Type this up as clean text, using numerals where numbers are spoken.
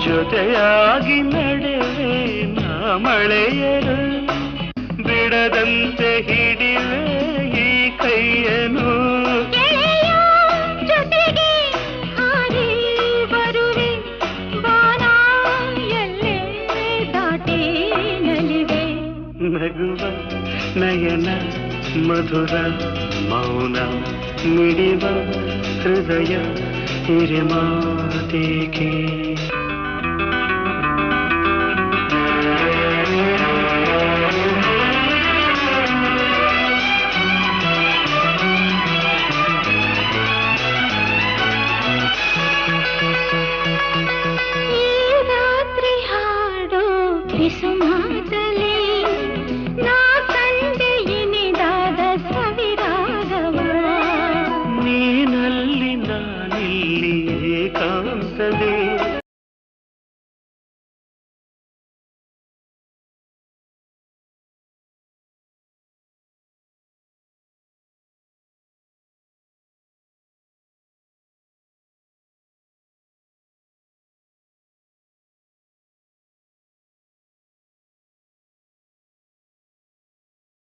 ಜೊತೆಯಾಗಿ ನಡೆವೆ ನಾ ಮಳೆಯರು ಬಿಡದಂತೆ ಹಿಡಿವೆ ಈ ಕೈಯನು ಜೊತೆಗೆ ಹಾರಿ ಬರುವೆ ಬಾನ ಎಲ್ಲೇ ದಾಟಿ ನಲಿವೆ ನಗುವ ನಯನ ಮಧುರ ಮೌನ ಮಿಡಿವ ಹೃದಯ ಹಿರಿಮಾತೇಕೆ